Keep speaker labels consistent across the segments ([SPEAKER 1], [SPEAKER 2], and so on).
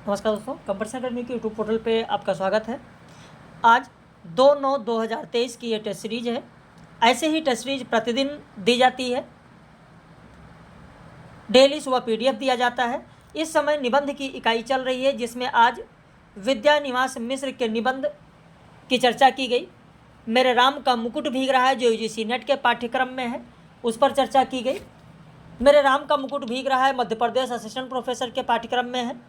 [SPEAKER 1] नमस्कार दोस्तों, competition academy के यूट्यूब पोर्टल पे आपका स्वागत है। आज 2/9/2023 की ये टेस्ट सीरीज है। ऐसे ही टेस्ट सीरीज प्रतिदिन दी जाती है। डेली सुबह पीडीएफ दिया जाता है। इस समय निबंध की इकाई चल रही है, जिसमें आज विद्या निवास मिश्र के निबंध की चर्चा की गई। मेरे राम का मुकुट भीग रहा है, जो यूजीसी नेट के पाठ्यक्रम में है, उस पर चर्चा की गई। मेरे राम का मुकुट भीग रहा है मध्य प्रदेश असिस्टेंट प्रोफेसर के पाठ्यक्रम में है।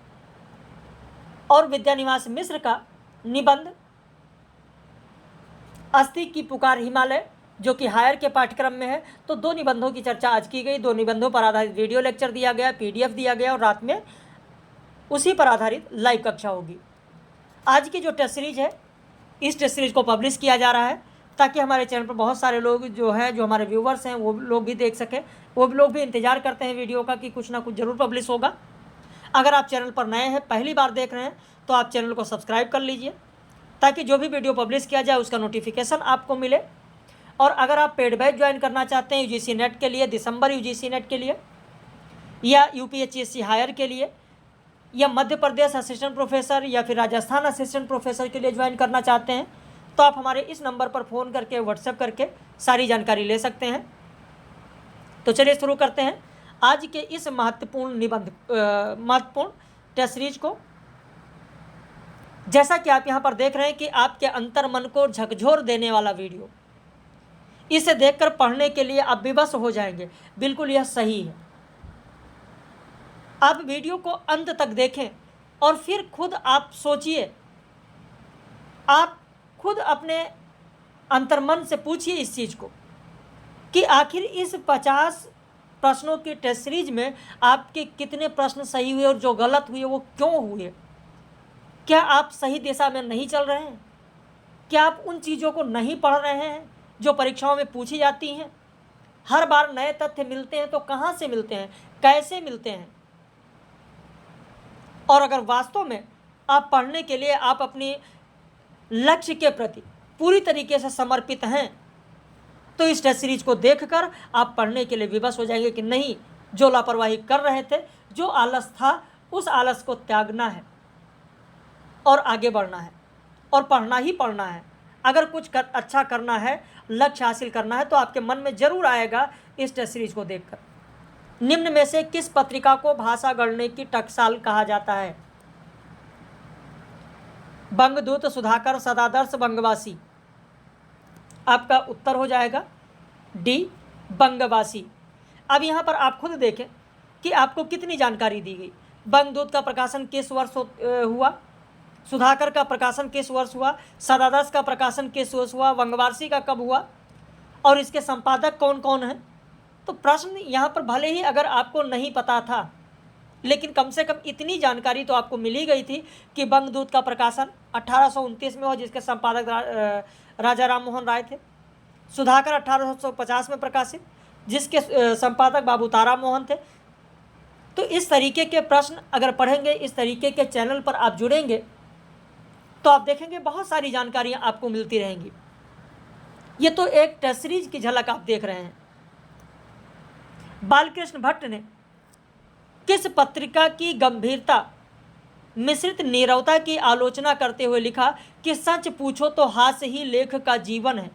[SPEAKER 1] और विद्या निवास मिश्र का निबंध अस्ति की पुकार हिमालय, जो कि हायर के पाठ्यक्रम में है। तो दो निबंधों की चर्चा आज की गई। दो निबंधों पर आधारित वीडियो लेक्चर दिया गया, पीडीएफ दिया गया, और रात में उसी पर आधारित लाइव कक्षा होगी। आज की जो टेस्ट सीरीज है, इस टेस्ट सीरीज को पब्लिश किया जा रहा है ताकि हमारे चैनल पर बहुत सारे लोग जो हमारे व्यूवर्स हैं, वो लोग भी देख सकें। वो लोग भी इंतजार करते हैं वीडियो का कि कुछ ना कुछ ज़रूर पब्लिश होगा। अगर आप चैनल पर नए हैं, पहली बार देख रहे हैं, तो आप चैनल को सब्सक्राइब कर लीजिए ताकि जो भी वीडियो पब्लिश किया जाए उसका नोटिफिकेशन आपको मिले। और अगर आप पेड बैच ज्वाइन करना चाहते हैं यूजीसी नेट के लिए, दिसंबर यूजीसी नेट के लिए, या यूपीएचएससी हायर के लिए, या मध्य प्रदेश असिस्टेंट प्रोफेसर, या फिर राजस्थान असिस्टेंट प्रोफेसर के लिए ज्वाइन करना चाहते हैं, तो आप हमारे इस नंबर पर फ़ोन करके, व्हाट्सएप करके सारी जानकारी ले सकते हैं। तो चलिए शुरू करते हैं आज के इस महत्वपूर्ण टेस्ट सीरीज को। जैसा कि आप यहाँ पर देख रहे हैं कि आपके अंतर मन को झकझोर देने वाला वीडियो, इसे देखकर पढ़ने के लिए आप विवश हो जाएंगे। बिल्कुल यह सही है। आप वीडियो को अंत तक देखें और फिर खुद आप सोचिए, आप खुद अपने अंतर्मन से पूछिए इस चीज़ को कि आखिर इस 50 प्रश्नों की टेस्ट सीरीज में आपके कितने प्रश्न सही हुए और जो गलत हुए वो क्यों हुए। क्या आप सही दिशा में नहीं चल रहे हैं? क्या आप उन चीज़ों को नहीं पढ़ रहे हैं जो परीक्षाओं में पूछी जाती हैं? हर बार नए तथ्य मिलते हैं तो कहाँ से मिलते हैं, कैसे मिलते हैं? और अगर वास्तव में आप पढ़ने के लिए आप अपनी लक्ष्य के प्रति पूरी तरीके से समर्पित हैं, तो इस टेस्ट सीरीज को देखकर आप पढ़ने के लिए विवश हो जाएंगे कि नहीं, जो लापरवाही कर रहे थे, जो आलस था, उस आलस को त्यागना है और आगे बढ़ना है और पढ़ना ही पढ़ना है। अगर कुछ अच्छा करना है, लक्ष्य हासिल करना है, तो आपके मन में जरूर आएगा इस टेस्ट सीरीज को देखकर। निम्न में से किस पत्रिका को भाषा गढ़ने की टकसाल कहा जाता है? बंगदूत, सुधाकर, सदादर्श, बंगवासी। आपका उत्तर हो जाएगा डी, बंगवासी। अब यहाँ पर आप खुद देखें कि आपको कितनी जानकारी दी गई। बंगदूत का प्रकाशन किस वर्ष हुआ, सुधाकर का प्रकाशन किस वर्ष हुआ, सदादर्श का प्रकाशन किस वर्ष हुआ, बंगवासी का कब हुआ, और इसके संपादक कौन कौन हैं। तो प्रश्न यहाँ पर भले ही अगर आपको नहीं पता था, लेकिन कम से कम इतनी जानकारी तो आपको मिली गई थी कि बंगदूत का प्रकाशन 1829 में हुआ, जिसके संपादक राजा राम मोहन राय थे। सुधाकर 1850 में प्रकाशित, जिसके संपादक बाबू तारा मोहन थे। तो इस तरीके के प्रश्न अगर पढ़ेंगे, इस तरीके के चैनल पर आप जुड़ेंगे, तो आप देखेंगे बहुत सारी जानकारियाँ आपको मिलती रहेंगी। ये तो एक टेस्ट सीरीज की झलक आप देख रहे हैं। बालकृष्ण भट्ट ने किस पत्रिका की गंभीरता मिश्रित नीरवता की आलोचना करते हुए लिखा कि सच पूछो तो हास्य ही लेख का जीवन है।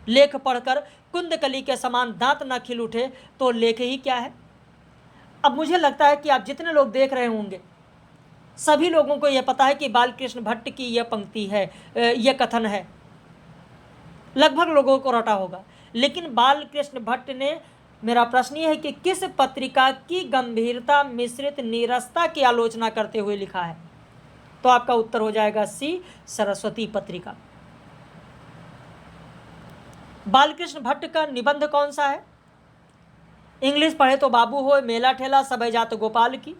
[SPEAKER 1] लेख पढ़कर कुंदकली के समान दांत न खिल उठे तो लेख ही क्या है। अब मुझे लगता है कि आप जितने लोग देख रहे होंगे, सभी लोगों को यह पता है कि बालकृष्ण भट्ट की यह पंक्ति है, यह कथन है, लगभग लोगों को रटा होगा। लेकिन बालकृष्ण भट्ट ने, मेरा प्रश्न ये है कि किस पत्रिका की गंभीरता मिश्रित नीरसता की आलोचना करते हुए लिखा है। तो आपका उत्तर हो जाएगा सी, सरस्वती पत्रिका। बालकृष्ण भट्ट का निबंध कौन सा है? इंग्लिश पढ़े तो बाबू हो, मेला ठेला, सबे जात गोपाल की।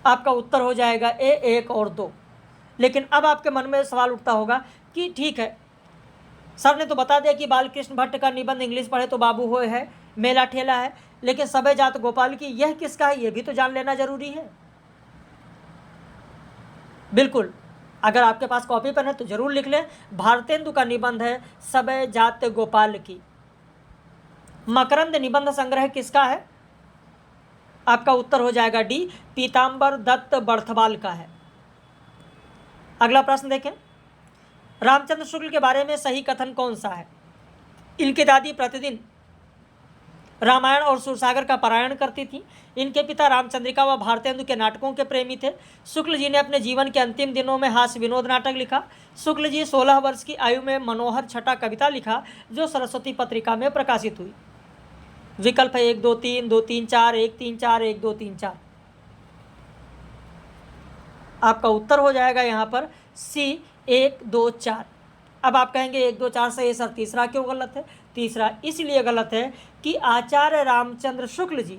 [SPEAKER 1] आपका उत्तर हो जाएगा ए, 1 और 2। लेकिन अब आपके मन में सवाल उठता होगा कि ठीक है, सर ने तो बता दिया कि बालकृष्ण भट्ट का निबंध इंग्लिश पढ़े तो बाबू हो है, मेला ठेला है, लेकिन सबे जात गोपाल की यह किसका है, यह भी तो जान लेना जरूरी है। बिल्कुल, अगर आपके पास कॉपी पेन है तो जरूर लिख लें। भारतेंदु का निबंध है सबे जात गोपाल की। मकरंद निबंध संग्रह किसका है? आपका उत्तर हो जाएगा डी, पीताम्बर दत्त बर्थवाल का है। अगला प्रश्न देखें, रामचंद्र शुक्ल के बारे में सही कथन कौन सा है? इनकी दादी प्रतिदिन रामायण और सूरसागर का पारायण करती थी। इनके पिता रामचंद्रिका व भारतेंदु के नाटकों के प्रेमी थे। शुक्ल जी ने अपने जीवन के अंतिम दिनों में हास्य विनोद नाटक लिखा। शुक्ल जी 16 वर्ष की आयु में मनोहर छटा कविता लिखा जो सरस्वती पत्रिका में प्रकाशित हुई। विकल्प है 1 2 3 2 3 4 1 3 4 1 2 3 4। आपका उत्तर हो जाएगा यहाँ पर सी 1 2 4। अब आप कहेंगे 1 2 4 सही है सर, तीसरा क्यों गलत है? तीसरा इसलिए गलत है कि आचार्य रामचंद्र शुक्ल जी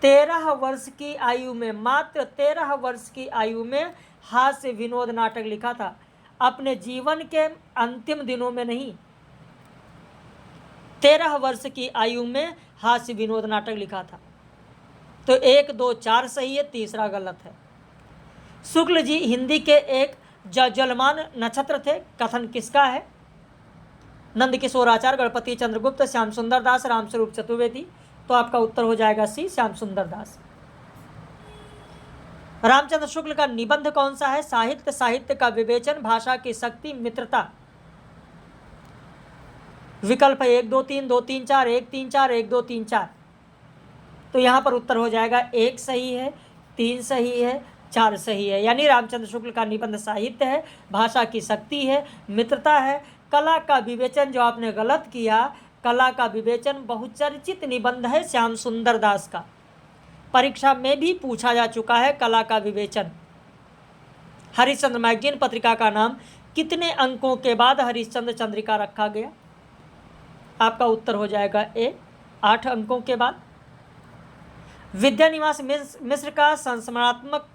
[SPEAKER 1] 13 वर्ष की आयु में, मात्र 13 वर्ष की आयु में हास्य विनोद नाटक लिखा था। अपने जीवन के अंतिम दिनों में नहीं, 13 वर्ष की आयु में हास्य विनोद नाटक लिखा था। तो 1 2 4 सही है, तीसरा गलत है। शुक्ल जी हिंदी के एक ज्वलमान नक्षत्र थे। कथन किसका है? नंदकिशोर आचार्य, गणपति चंद्रगुप्त, श्याम सुंदर दास, रामस्वरूप चतुर्वेदी। तो आपका उत्तर हो जाएगा सी, श्याम सुंदर दास। रामचंद्र शुक्ल का निबंध कौन सा है? साहित्य, साहित्य का विवेचन, भाषा की शक्ति, मित्रता। विकल्प है 1 2 3 2 3 4 1 3 4 1 2 3 4। तो यहां पर उत्तर हो जाएगा 1 सही है, 3 सही है, 4 सही है। यानी रामचंद्र शुक्ल का निबंध साहित्य है, भाषा की शक्ति है, मित्रता है। कला का विवेचन जो आपने गलत किया, कला का विवेचन बहुचर्चित निबंध है श्याम सुंदर दास का, परीक्षा में भी पूछा जा चुका है कला का विवेचन। हरिश्चंद्र मैगजीन पत्रिका का नाम कितने अंकों के बाद हरिश्चंद्र चंद्रिका रखा गया? आपका उत्तर हो जाएगा ए, 8 अंकों के बाद। विद्यानिवास मिश्र का संस्मरणात्मक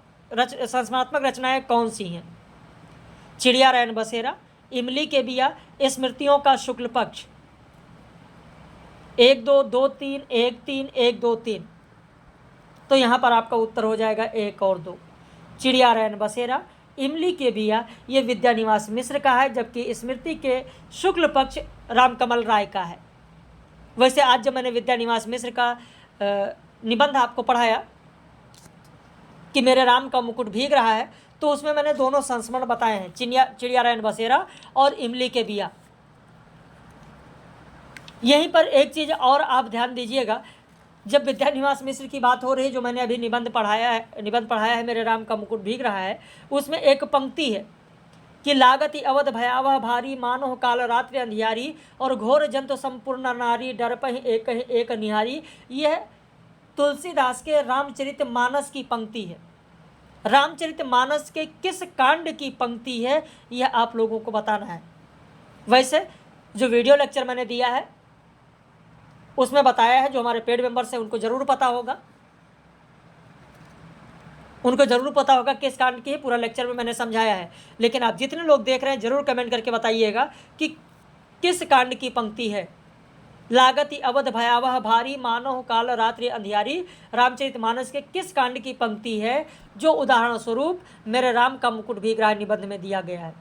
[SPEAKER 1] रचनाएं कौन सी हैं? चिड़िया रैन बसेरा, इमली के बिया, स्मृतियों का शुक्ल पक्ष। 1 2 2 3 1 3 1 2 3। तो यहाँ पर आपका उत्तर हो जाएगा 1 और 2। चिड़िया रैन बसेरा, इमली के बिया ये विद्यानिवास मिश्र का है, जबकि स्मृति के शुक्ल पक्ष रामकमल राय का है। वैसे आज जब मैंने विद्यानिवास मिश्र का निबंध आपको पढ़ाया कि मेरे राम का मुकुट भीग रहा है, तो उसमें मैंने दोनों संस्मरण बताए हैं, चिड़िया रैन बसेरा और इमली के बिया। यहीं पर एक चीज़ और आप ध्यान दीजिएगा, जब विद्यानिवास मिश्र की बात हो रही है, जो मैंने अभी निबंध पढ़ाया है मेरे राम का मुकुट भीग रहा है, उसमें एक पंक्ति है कि लागति अवध भयावह भारी, मानो काल रात्रि अंधियारी, और घोर जंतु संपूर्ण नारी, डरपहि एक निहारी। यह तुलसीदास के रामचरितमानस की पंक्ति है। रामचरितमानस के किस कांड की पंक्ति है, यह आप लोगों को बताना है। वैसे जो वीडियो लेक्चर मैंने दिया है उसमें बताया है, जो हमारे पेड मेंबर्स हैं उनको ज़रूर पता होगा, किस कांड की है, पूरा लेक्चर में मैंने समझाया है। लेकिन आप जितने लोग देख रहे हैं ज़रूर कमेंट करके बताइएगा कि किस कांड की पंक्ति है। लागति अवध भयावह भारी, मानो काल रात्रि अंधियारी, रामचरितमानस के किस कांड की पंक्ति है जो उदाहरण स्वरूप मेरे राम का मुकुट भीग रहा है निबंध में दिया गया है।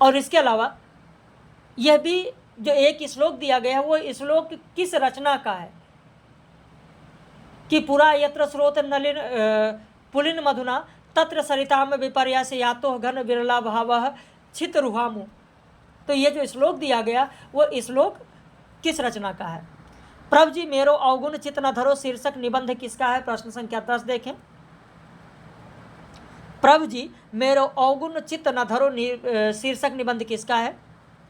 [SPEAKER 1] और इसके अलावा यह भी जो एक श्लोक दिया गया है, वो श्लोक किस रचना का है कि पुरा यत्र स्रोत नलिन पुलिन मधुना, तत्र सरिताम विपर्यास यातो घन विरला भावः छित रुहामु। तो ये जो श्लोक दिया गया वो श्लोक किस रचना का है? प्रभु जी मेरो अवगुण चित न धरो शीर्षक निबंध किसका है? प्रश्न संख्या 10 देखें। प्रभु जी मेरो अवगुण चित न धरो शीर्षक निबंध किसका है?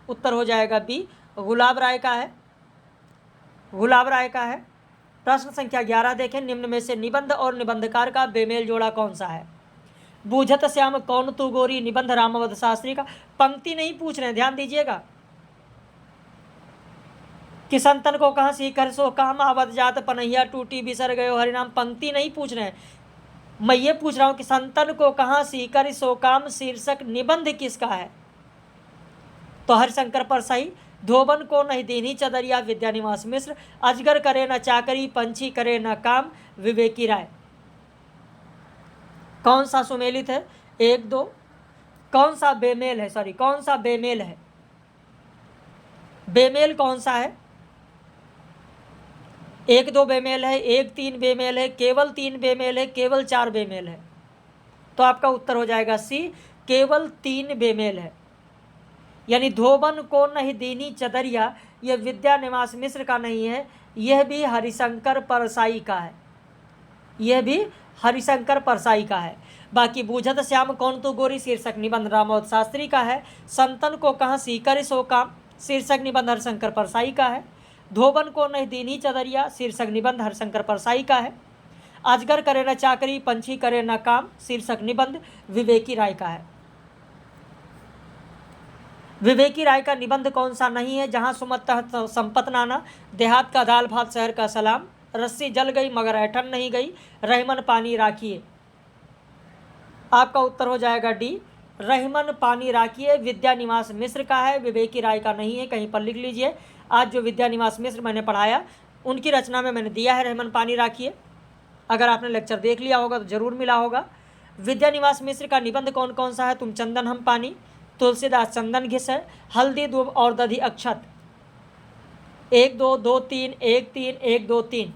[SPEAKER 1] उत्तर हो जाएगा बी, गुलाब राय का है। प्रश्न संख्या 11 देखें। निम्न में से निबंध और निबंधकार का बेमेल जोड़ा कौन सा है? बूझत श्याम कौन तू गोरी, निबंध रामावध शास्त्री का। पंक्ति नहीं पूछ रहे हैं, ध्यान दीजिएगा कि संतन को कहाँ सीकर सो काम, आवत जात पनहिया टूटी बिसर गयो हरिनाम। पंक्ति नहीं पूछ रहे हैं, मैं ये पूछ रहा हूँ कि संतन को कहाँ सीकर सो काम शीर्षक निबंध किसका है? तो हरिशंकर परसाई। धोबन को नहीं दीनी चदरिया, विद्यानिवास मिश्र। अजगर करे न चाकरी, पंछी करे न काम, विवेकी राय। कौन सा सुमेलित है? 1 2। कौन सा बेमेल है? बेमेल कौन सा है? 1 2 बेमेल है, 1 3 बेमेल है, केवल 3 बेमेल है, केवल 4 बेमेल है। तो आपका उत्तर हो जाएगा सी, केवल 3 बेमेल है। यानी धोबन को नहीं दीनी चदरिया, यह विद्या निवास मिश्र का नहीं है, यह भी हरिशंकर परसाई का है, यह भी हरिशंकर परसाई का है। बाकी बूझत श्याम कौन तू गोरी शीर्षक निबंध रामोद शास्त्री का है। संतन को कहाँ सीकर सो काम शीर्षक निबंध हरिशंकर परसाई का है। धोबन को नहीं दीनी चदरिया शीर्षक निबंध हरिशंकर परसाई का है। अजगर करे न चाकरी पंछी करे न काम शीर्षक निबंध विवेकी राय का है। विवेकी राय का निबंध कौन सा नहीं है? जहां सुमत तहत संपत नाना, देहात का दाल भात शहर का सलाम, रस्सी जल गई मगर ऐठन नहीं गई, रहमन पानी राखिए। आपका उत्तर हो जाएगा डी, रहमन पानी राखिए। विद्या निवास मिश्र का है, विवेकी राय का नहीं है, कहीं पर लिख लीजिए। आज जो विद्या निवास मिश्र मैंने पढ़ाया उनकी रचना में मैंने दिया है रहमन पानी राखिए। अगर आपने लेक्चर देख लिया होगा तो जरूर मिला होगा। विद्या निवास मिश्र का निबंध कौन कौन सा है? तुम चंदन हम पानी, तुलसीदास चंदन घिस है, हल्दी दूब और दधी अक्षत। 1 2 2 3 1 3 1 2 3।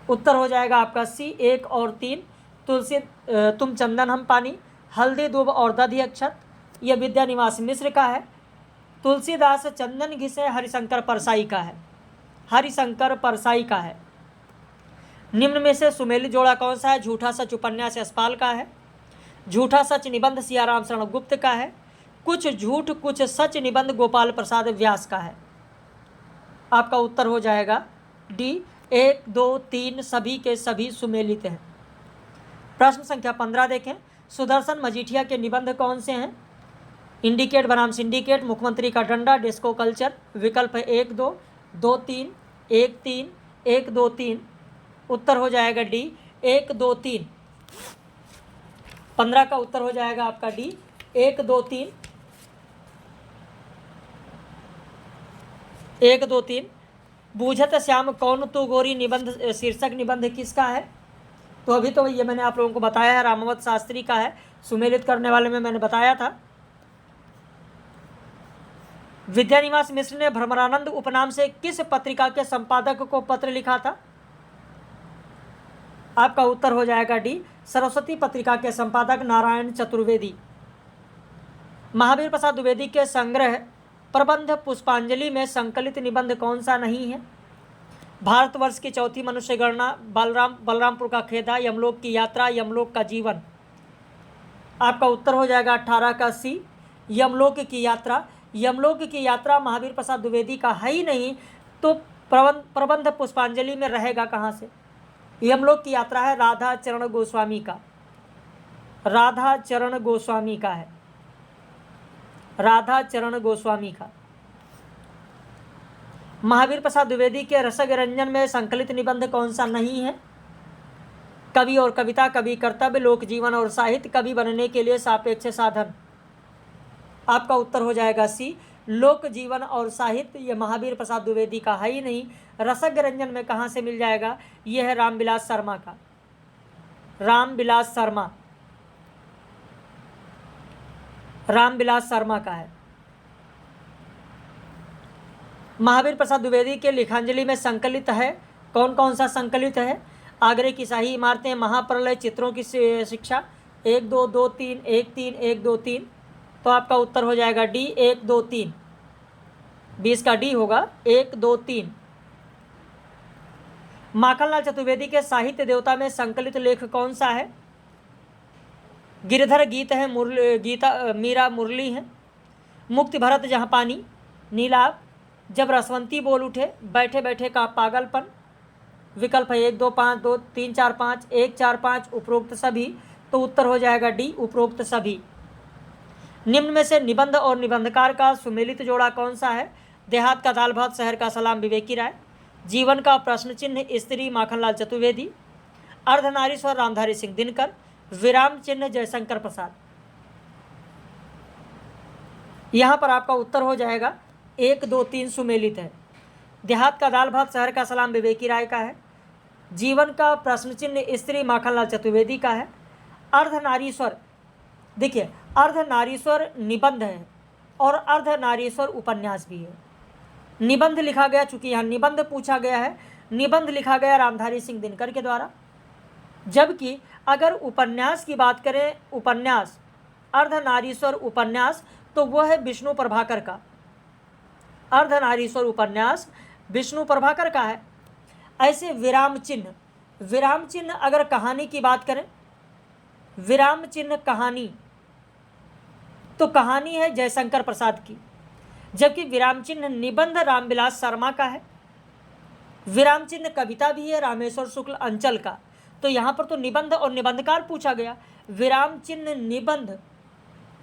[SPEAKER 1] उत्तर हो जाएगा आपका सी, 1 और 3। तुम चंदन हम पानी, हल्दी दूब और दधी अक्षत, यह विद्या निवास मिश्र का है। तुलसीदास चंदन घिस है, हरिशंकर परसाई का है, हरिशंकर परसाई का है। निम्न में से सुमेलित जोड़ा कौन सा है? झूठा सच उपन्यास यशपाल का है, झूठा सच निबंध सियाराम शरण गुप्त का है, कुछ झूठ कुछ सच निबंध गोपाल प्रसाद व्यास का है। आपका उत्तर हो जाएगा डी, 1 2 3 सभी के सभी सुमेलित हैं। प्रश्न संख्या 15 देखें। सुदर्शन मजीठिया के निबंध कौन से हैं? इंडिकेट बनाम सिंडिकेट, मुख्यमंत्री का डंडा, डिस्को कल्चर। विकल्प है 1 2 2 3 1 3 1 2 3। उत्तर हो जाएगा डी, 1 2 3। 15 का उत्तर हो जाएगा आपका डी, 1 2 3 1 2 3। बूझत श्याम कौन तू गोरी निबंध शीर्षक निबंध किसका है? तो अभी तो ये मैंने आप लोगों को बताया है, रामावत शास्त्री का है। सुमेलित करने वाले में मैंने बताया था। विद्या निवास मिश्र ने भ्रमरानंद उपनाम से किस पत्रिका के संपादक को पत्र लिखा था? आपका उत्तर हो जाएगा डी, सरस्वती पत्रिका के संपादक नारायण चतुर्वेदी। महावीर प्रसाद द्विवेदी के संग्रह प्रबंध पुष्पांजलि में संकलित निबंध कौन सा नहीं है? भारतवर्ष की चौथी मनुष्य गणना, बलरामपुर का खेदा, यमलोक की यात्रा, यमलोक का जीवन। आपका उत्तर हो जाएगा 18 का सी, यमलोक की यात्रा। यमलोक की यात्रा महावीर प्रसाद द्विवेदी का है ही नहीं, तो प्रबंध पुष्पांजलि में रहेगा कहाँ से? यमलोक की यात्रा है राधा चरण गोस्वामी का, राधा चरण गोस्वामी का है, राधा चरण गोस्वामी का। महावीर प्रसाद द्विवेदी के रसग रंजन में संकलित निबंध कौन सा नहीं है? कवि और कविता, कवि कर्तव्य, लोक जीवन और साहित्य, कवि बनने के लिए सापेक्ष साधन। आपका उत्तर हो जाएगा सी, लोक जीवन और साहित्य। यह महावीर प्रसाद द्विवेदी का है ही नहीं। रसग रंजन में कहाँ से मिल जाएगा? यह है रामविलास शर्मा का, रामविलास शर्मा, रामविलास शर्मा का है। महावीर प्रसाद द्विवेदी के लिखांजलि में संकलित है कौन कौन सा संकलित है? आगरे की शाही इमारतें, महाप्रलय, चित्रों की शिक्षा। 1 2 2 3 1 3 1 2 3। तो आपका उत्तर हो जाएगा डी, 1 2 3। 20 का डी होगा, 1 2 3। माखनलाल चतुर्वेदी के साहित्य देवता में संकलित लेख कौन सा है? गिरधर गीत है, गीता मीरा मुरली है, मुक्ति भरत जहाँ पानी, नीलाभ, जब रसवंती बोल उठे, बैठे बैठे का पागलपन। विकल्प है 1 2 5 2 3 4 5 1 4 5 उपरोक्त सभी। तो उत्तर हो जाएगा डी, उपरोक्त सभी। निम्न में से निबंध और निबंधकार का सुमेलित जोड़ा कौन सा है? देहात का दाल भात शहर का सलाम विवेकी राय, जीवन का प्रश्न चिन्ह स्त्री माखनलाल चतुर्वेदी, अर्धनारीश्वर रामधारी सिंह दिनकर, विराम चिन्ह जयशंकर प्रसाद। यहाँ पर आपका उत्तर हो जाएगा 1 2 3 सुमेलित है। देहात का दाल भात शहर का सलाम विवेकी राय का है, जीवन का प्रश्न चिन्ह स्त्री माखनलाल चतुर्वेदी का है, अर्धनारीश्वर, देखिए अर्धनारीश्वर निबंध है और अर्धनारीश्वर उपन्यास भी है। निबंध लिखा गया, चूंकि यहाँ निबंध पूछा गया है, निबंध लिखा गया रामधारी सिंह दिनकर के द्वारा। जबकि अगर उपन्यास की बात करें, उपन्यास अर्धनारीश्वर उपन्यास, तो वह है विष्णु प्रभाकर का। अर्धनारीश्वर उपन्यास विष्णु प्रभाकर का है। ऐसे विराम चिन्ह, विराम चिन्ह अगर कहानी की बात करें, विराम चिन्ह कहानी, तो कहानी है जयशंकर प्रसाद की। जबकि विराम चिन्ह निबंध रामविलास शर्मा का है। विराम चिन्ह कविता भी है रामेश्वर शुक्ल अंचल का। तो यहाँ पर तो निबंध और निबंधकार पूछा गया, विराम चिन्ह निबंध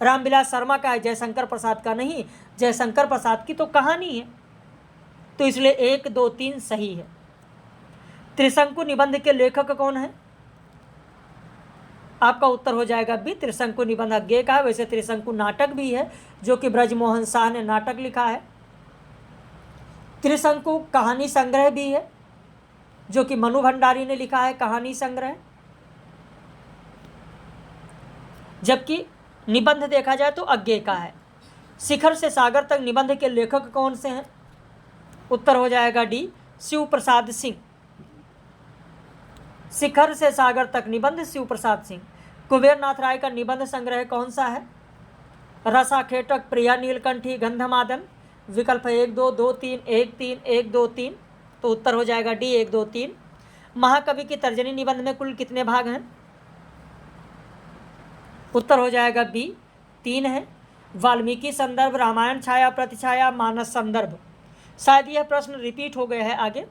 [SPEAKER 1] रामविलास शर्मा का है, जयशंकर प्रसाद का नहीं। जयशंकर प्रसाद की तो कहानी है, तो इसलिए 1, 2, 3 सही है। त्रिशंकु निबंध के लेखक कौन है? आपका उत्तर हो जाएगा बी, त्रिशंकु निबंध अज्ञेय का है। वैसे त्रिशंकु नाटक भी है जो कि ब्रजमोहन शाह ने नाटक लिखा है। त्रिशंकु कहानी संग्रह भी है जो कि मनु भंडारी ने लिखा है, कहानी संग्रह। जबकि निबंध देखा जाए तो अज्ञेय का है। शिखर से सागर तक निबंध के लेखक कौन से हैं? उत्तर हो जाएगा डी, शिव प्रसाद सिंह। शिखर से सागर तक निबंध शिव प्रसाद सिंह। कुबेरनाथ राय का निबंध संग्रह कौन सा है? रसाखेटक, प्रिया नीलकंठी, गंधमादन। विकल्प 1, 2, 2, 3, 1, 3, 1, 2, 3। तो उत्तर हो जाएगा डी, 1, 2, 3। महाकवि की तर्जनी निबंध में कुल कितने भाग हैं? उत्तर हो जाएगा बी, 3 है। वाल्मीकि संदर्भ, रामायण छाया, प्रतिछाया, मानस संदर्भ। शायद यह प्रश्न रिपीट हो गया है आगे।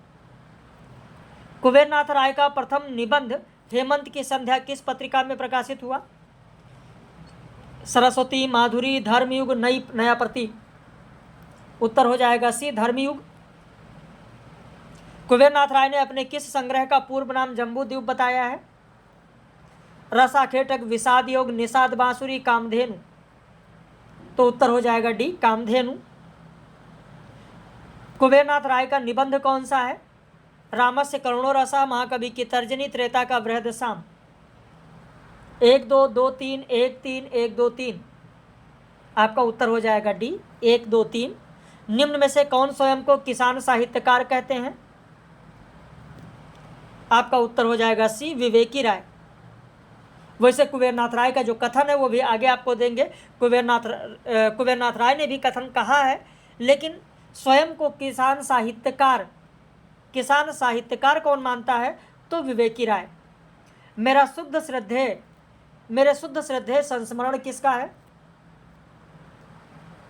[SPEAKER 1] कुबेरनाथ राय का प्रथम निबंध हेमंत की संध्या किस पत्रिका में प्रकाशित हुआ? सरस्वती, माधुरी, धर्मयुग, नया प्रतीक। उत्तर हो जाएगा सी, धर्मयुग। कुबेरनाथ राय ने अपने किस संग्रह का पूर्व नाम जम्बूद्वीप बताया है? रसाखेटक, विषाद योग, निषाद बांसुरी, कामधेनु। तो उत्तर हो जाएगा डी, कामधेनु। कुबेरनाथ राय का निबंध कौन सा है? रामस्य करुणो रसा, महाकवि की तर्जनी, त्रेता का बृहदशाम। 1, 2, 2, 3, 1, 3, 1, 2, 3। आपका उत्तर हो जाएगा डी, 1, 2, 3। निम्न में से कौन स्वयं को किसान साहित्यकार कहते हैं? आपका उत्तर हो जाएगा सी, विवेकी राय। वैसे कुबेरनाथ राय का जो कथन है वो भी आगे आपको देंगे। कुबेरनाथ राय ने भी कथन कहा है, लेकिन स्वयं को किसान साहित्यकार कौन मानता है? तो विवेकी राय। मेरे शुद्ध श्रद्धेय संस्मरण किसका है?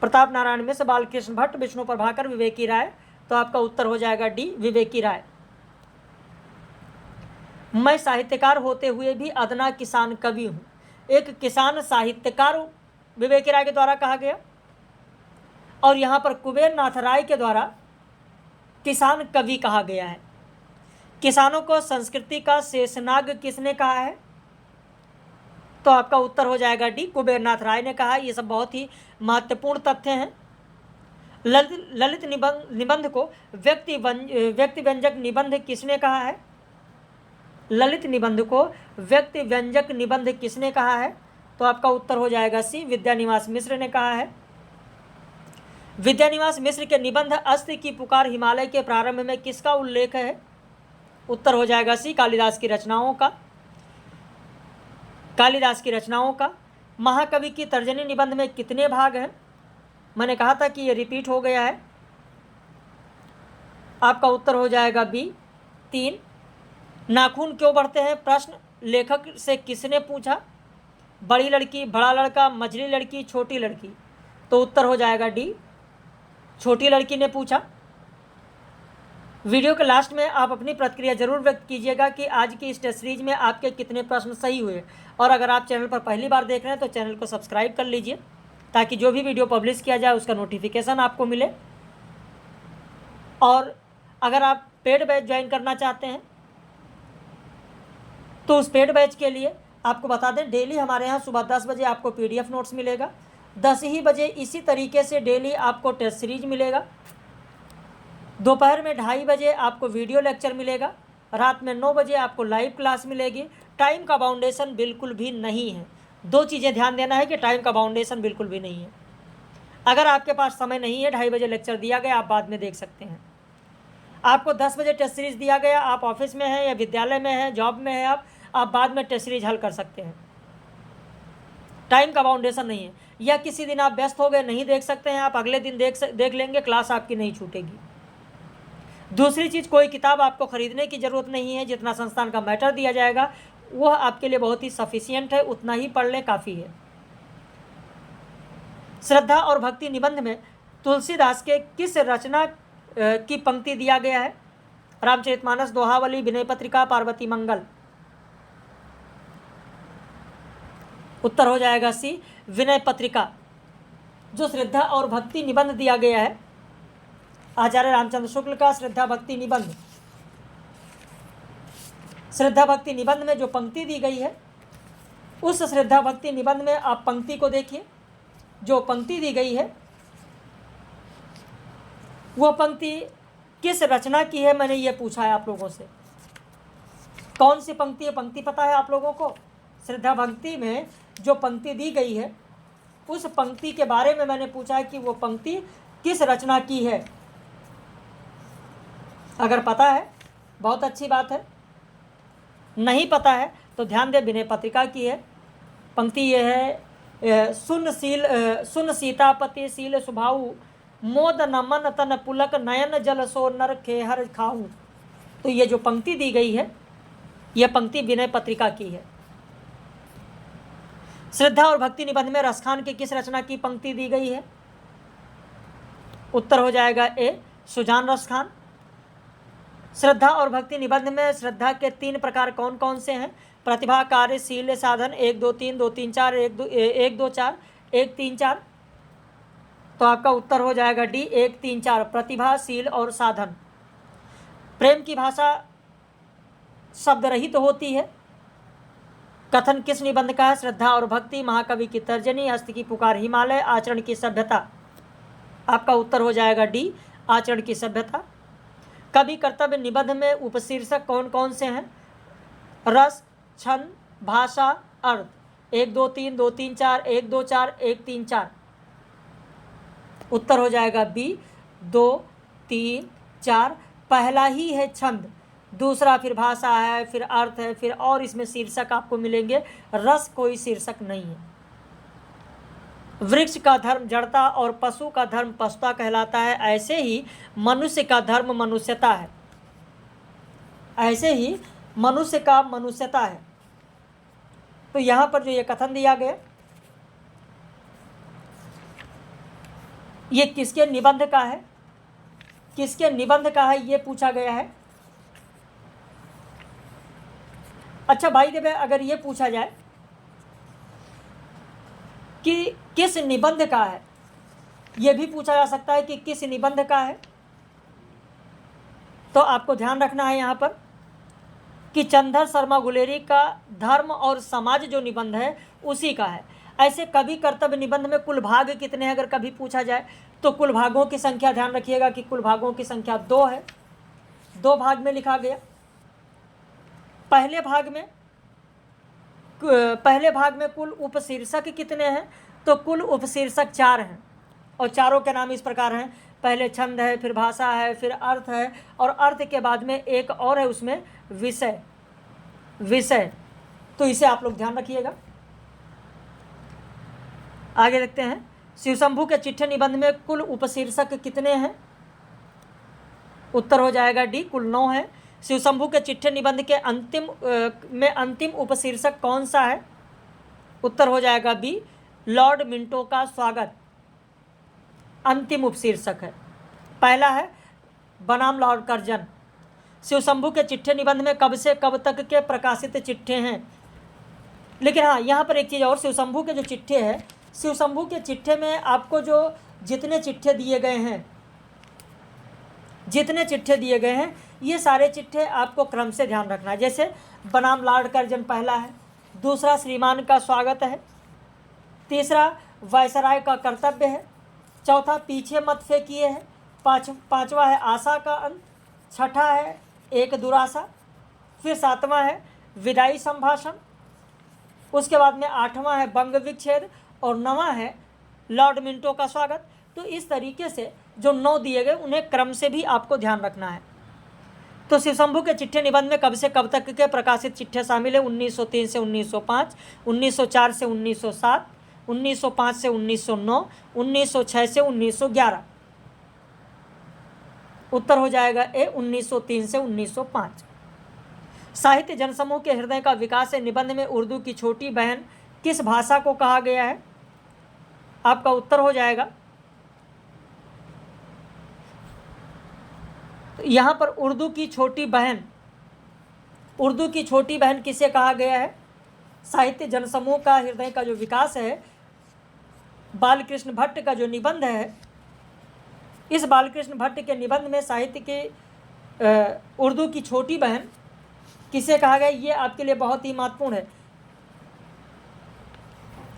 [SPEAKER 1] प्रताप नारायण मिश्र, बालकृष्ण भट्ट, विष्णु प्रभाकर, विवेकी राय। तो आपका उत्तर हो जाएगा डी, विवेकी राय। मैं साहित्यकार होते हुए भी अदना किसान कवि हूँ। एक किसान साहित्यकार विवेकी राय के द्वारा कहा गया, और यहाँ पर कुबेरनाथ राय के द्वारा किसान कवि कहा गया है। किसानों को संस्कृति का शेषनाग किसने कहा है? तो आपका उत्तर हो जाएगा डी, कुबेरनाथ राय ने कहा। ये सब बहुत ही महत्वपूर्ण तथ्य हैं। ललित निबंध को व्यक्ति व्यंजक निबंध किसने कहा है? ललित निबंध को व्यक्ति व्यंजक निबंध किसने कहा है? तो आपका उत्तर हो जाएगा सी, विद्यानिवास मिश्र ने कहा है। विद्यानिवास मिश्र के निबंध अस्त्र की पुकार हिमालय के प्रारंभ में किसका उल्लेख है? उत्तर हो जाएगा सी, कालिदास की रचनाओं का। महाकवि की तर्जनी निबंध में कितने भाग हैं? मैंने कहा था कि ये रिपीट हो गया है। आपका उत्तर हो जाएगा बी, 3। नाखून क्यों बढ़ते हैं? प्रश्न लेखक से किसने पूछा? बड़ी लड़की, बड़ा लड़का, मझली लड़की, छोटी लड़की। तो उत्तर हो जाएगा डी, छोटी लड़की ने पूछा। वीडियो के लास्ट में आप अपनी प्रतिक्रिया जरूर व्यक्त कीजिएगा कि आज की इस टेस्ट सीरीज में आपके कितने प्रश्न सही हुए। और अगर आप चैनल पर पहली बार देख रहे हैं तो चैनल को सब्सक्राइब कर लीजिए, ताकि जो भी वीडियो पब्लिश किया जाए उसका नोटिफिकेशन आपको मिले। और अगर आप पेड बैच ज्वाइन करना चाहते हैं तो उस पेड बैच के लिए आपको बता दें, डेली हमारे यहाँ सुबह 10 बजे आपको PDF नोट्स मिलेगा। 10 ही बजे इसी तरीके से डेली आपको टेस्ट सीरीज मिलेगा। दोपहर में 2:30 बजे आपको वीडियो लेक्चर मिलेगा। रात में 9 बजे आपको लाइव क्लास मिलेगी। टाइम का बाउंडेशन बिल्कुल भी नहीं है। 2 चीज़ें ध्यान देना है कि टाइम का बाउंडेशन बिल्कुल भी नहीं है। अगर आपके पास समय नहीं है, 2:30 बजे लेक्चर दिया गया, आप बाद में देख सकते हैं। आपको 10 बजे टेस्ट सीरीज दिया गया, आप ऑफिस में हैं या विद्यालय में हैं, जॉब में हैं, आप बाद में टेस्ट सीरीज हल कर सकते हैं। टाइम का बाउंडेशन नहीं है। या किसी दिन आप व्यस्त हो गए, नहीं देख सकते हैं, आप अगले दिन देख लेंगे, क्लास आपकी नहीं छूटेगी। दूसरी चीज़, कोई किताब आपको खरीदने की ज़रूरत नहीं है। जितना संस्थान का मैटर दिया जाएगा वह आपके लिए बहुत ही सफिशियंट है, उतना ही पढ़ लें, काफ़ी है। श्रद्धा और भक्ति निबंध में तुलसीदास के किस रचना की पंक्ति दिया गया है? रामचरितमानस, दोहावली, विनय पत्रिका, पार्वती मंगल। उत्तर हो जाएगा सी, विनय पत्रिका। जो श्रद्धा और भक्ति निबंध दिया गया है आचार्य रामचंद्र शुक्ल का श्रद्धा भक्ति निबंध, श्रद्धा भक्ति निबंध में जो पंक्ति दी गई है, उस श्रद्धा भक्ति निबंध में आप पंक्ति को देखिए। जो पंक्ति दी गई है वो पंक्ति किस रचना की है, मैंने ये पूछा है आप लोगों से। कौन सी पंक्ति है? पंक्ति पता है आप लोगों को? श्रद्धा भक्ति में जो पंक्ति दी गई है उस पंक्ति के बारे में मैंने पूछा है कि वो पंक्ति किस रचना की है। अगर पता है बहुत अच्छी बात है, नहीं पता है तो ध्यान दे, विनय पत्रिका की है। पंक्ति ये है, सुन सीतापति शील सुभाऊ, मोद नमन तन पुलक नयन जल सो नर खेहर खाऊं। तो ये जो पंक्ति दी गई है यह पंक्ति विनय पत्रिका की है। श्रद्धा और भक्ति निबंध में रसखान की किस रचना की पंक्ति दी गई है? उत्तर हो जाएगा ए, सुजान रसखान। श्रद्धा और भक्ति निबंध में श्रद्धा के 3 प्रकार कौन कौन से हैं? प्रतिभा, कार्य, शील, साधन। 1 2 3, 2 3 4, 1 2 4, 1 3 4। तो आपका उत्तर हो जाएगा डी, 1 3 4, प्रतिभा, शील और साधन। प्रेम की भाषा शब्द रहित होती है। कथन किस निबंध का है? श्रद्धा और भक्ति, महाकवि की तर्जनी, हस्त की पुकार, हिमालय, आचरण की सभ्यता। आपका उत्तर हो जाएगा डी, आचरण की सभ्यता। कवि कर्तव्य निबंध में उपशीर्षक कौन कौन से हैं? रस, छंद, भाषा, अर्थ। 1 2 3, 2 3 4, 1 2 4, 1 3 4। उत्तर हो जाएगा बी, 2 3 4। पहला ही है छंद, दूसरा फिर भाषा है, फिर अर्थ है, फिर और इसमें शीर्षक आपको मिलेंगे। रस कोई शीर्षक नहीं है। वृक्ष का धर्म जड़ता और पशु का धर्म पशुता कहलाता है, ऐसे ही मनुष्य का धर्म मनुष्यता है। ऐसे ही मनुष्य का मनुष्यता है। तो यहाँ पर जो ये कथन दिया गया ये किसके निबंध का है? किसके निबंध का है ये पूछा गया है। अच्छा भाई देव, अगर ये पूछा जाए कि किस निबंध का है, ये भी पूछा जा सकता है कि किस निबंध का है, तो आपको ध्यान रखना है यहाँ पर कि चंदर शर्मा गुलेरी का धर्म और समाज जो निबंध है उसी का है। ऐसे कवि कर्तव्य निबंध में कुल भाग कितने हैं अगर कभी पूछा जाए तो कुल भागों की संख्या ध्यान रखिएगा कि कुल भागों की संख्या 2 है। 2 भाग में लिखा गया। पहले भाग में कुल उपशीर्षक कितने हैं? तो कुल उपशीर्षक 4 हैं और चारों के नाम इस प्रकार हैं। पहले छंद है, फिर भाषा है, फिर अर्थ है और अर्थ के बाद में एक और है उसमें विषय। तो इसे आप लोग ध्यान रखिएगा। आगे देखते हैं, शिवशंभू के चिट्ठे निबंध में कुल उपशीर्षक कितने हैं? उत्तर हो जाएगा डी, कुल 9 है। शिवशंभू के चिट्ठे निबंध के अंतिम उपशीर्षक कौन सा है? उत्तर हो जाएगा बी, लॉर्ड मिंटो का स्वागत अंतिम उपशीर्षक है। पहला है बनाम लॉर्ड कर्जन। शिवशंभू के चिट्ठे निबंध में कब से कब तक के प्रकाशित चिट्ठे हैं? लेकिन हाँ, यहाँ पर एक चीज़ और, शिवशंभू के जो चिट्ठे हैं, शिवशंभू के चिट्ठे में आपको जो जितने चिट्ठे दिए गए हैं ये सारे चिट्ठे आपको क्रम से ध्यान रखना है। जैसे बनाम लॉर्ड कर्जन पहला है, दूसरा श्रीमान का स्वागत है, तीसरा वायसराय का कर्तव्य है, चौथा पीछे मत फेंकिए है, पांचवा है आशा का अंत, छठा है एक दुराशा, फिर 7वां है विदाई संभाषण, उसके बाद में 8वां है बंग विच्छेद और 9वां है लॉर्ड मिंटो का स्वागत। तो इस तरीके से जो 9 दिए गए उन्हें क्रम से भी आपको ध्यान रखना है। तो शिवशंभू के चिट्ठे निबंध में कब से कब तक के प्रकाशित चिट्ठे शामिल है? 1903 से 1905, 1904 से 1907, 1905 से 1909, 1906 से 1911। उत्तर हो जाएगा ए 1903 से 1905। साहित्य जनसमूह के हृदय का विकास है निबंध में उर्दू की छोटी बहन किस भाषा को कहा गया है? आपका उत्तर हो जाएगा, यहाँ पर उर्दू की छोटी बहन किसे कहा गया है? साहित्य जनसमूह का हृदय का जो विकास है, बालकृष्ण भट्ट का जो निबंध है, इस बालकृष्ण भट्ट के निबंध में साहित्य के उर्दू की छोटी बहन किसे कहा गया? ये आपके लिए बहुत ही महत्वपूर्ण है।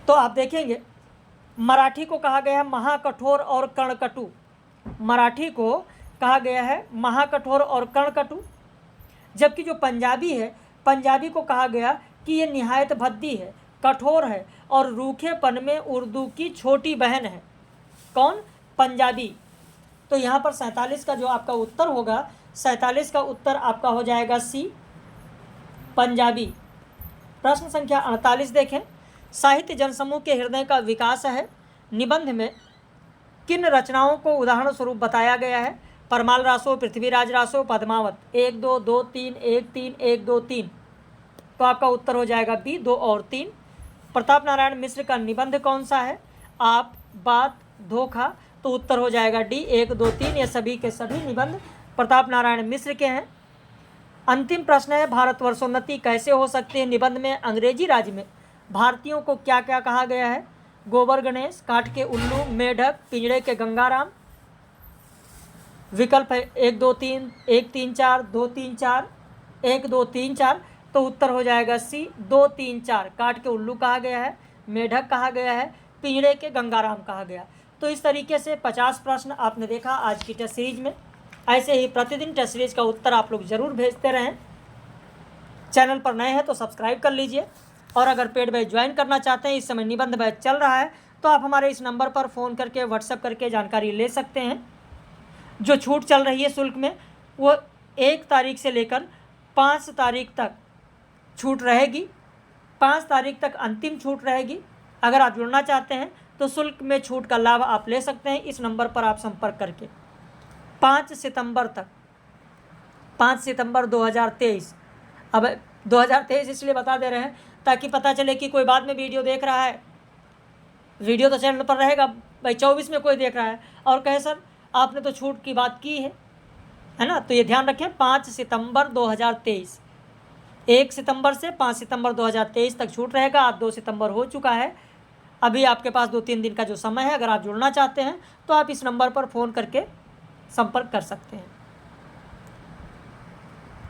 [SPEAKER 1] तो आप देखेंगे मराठी को कहा गया है महाकठोर और कर्णकटु। मराठी को कहा गया है महाकठोर और कर्णकटु, जबकि जो पंजाबी है, पंजाबी को कहा गया कि ये निहायत भद्दी है, कठोर है और रूखेपन में उर्दू की छोटी बहन है। कौन? पंजाबी। तो यहाँ पर 47 का जो आपका उत्तर होगा, 47 का उत्तर आपका हो जाएगा सी, पंजाबी। प्रश्न संख्या 48 देखें। साहित्य जनसमूह के हृदय का विकास है निबंध में किन रचनाओं को उदाहरण स्वरूप बताया गया है? परमाल रासो, पृथ्वीराज रासो, पद्मावत। 1 2 2 3 1 3 1 2 3। तो आपका उत्तर हो जाएगा बी, 2 और 3। प्रताप नारायण मिश्र का निबंध कौन सा है? आप, बात, धोखा। तो उत्तर हो जाएगा डी, 1 2 3। ये सभी के सभी निबंध प्रताप नारायण मिश्र के हैं। अंतिम प्रश्न है, भारतवर्षोन्नति कैसे हो सकती है? निबंध में अंग्रेजी राज में भारतीयों को क्या क्या कहा गया है? गोबर गणेश, काठ के उल्लू, मेढक, पिंजड़े के गंगाराम। विकल्प है 1 2 3 1 3 4 2 3 4 1 2 3 4। तो उत्तर हो जाएगा सी, 2 3 4। काठ के उल्लू कहा गया है, मेढक कहा गया है, पिंजड़े के गंगाराम कहा गया। तो इस तरीके से 50 प्रश्न आपने देखा आज की टेस्ट सीरीज में। ऐसे ही प्रतिदिन टेस्ट सीरीज का उत्तर आप लोग ज़रूर भेजते रहें। चैनल पर नए हैं तो सब्सक्राइब कर लीजिए, और अगर पेड बैच ज्वाइन करना चाहते हैं, इस समय निबंध बैच चल रहा है, तो आप हमारे इस नंबर पर फ़ोन करके व्हाट्सएप करके जानकारी ले सकते हैं। जो छूट चल रही है शुल्क में, वो 1 तारीख से लेकर 5 तारीख तक छूट रहेगी। 5 तारीख तक अंतिम छूट रहेगी। अगर आप जुड़ना चाहते हैं तो शुल्क में छूट का लाभ आप ले सकते हैं इस नंबर पर आप संपर्क करके। 5 सितंबर तक, 5 सितंबर 2023। अब 2023 इसलिए बता दे रहे हैं ताकि पता चले कि कोई बाद में वीडियो देख रहा है, वीडियो तो चैनल पर रहेगा भाई, 24 में कोई देख रहा है और कहे सर आपने तो छूट की बात की है ना। तो ये ध्यान रखें, 5 सितंबर 2023, 1 सितंबर से 5 सितंबर 2023 तक छूट रहेगा। आज 2 सितंबर हो चुका है, अभी आपके पास 2-3 दिन का जो समय है। अगर आप जुड़ना चाहते हैं तो आप इस नंबर पर फ़ोन करके संपर्क कर सकते हैं।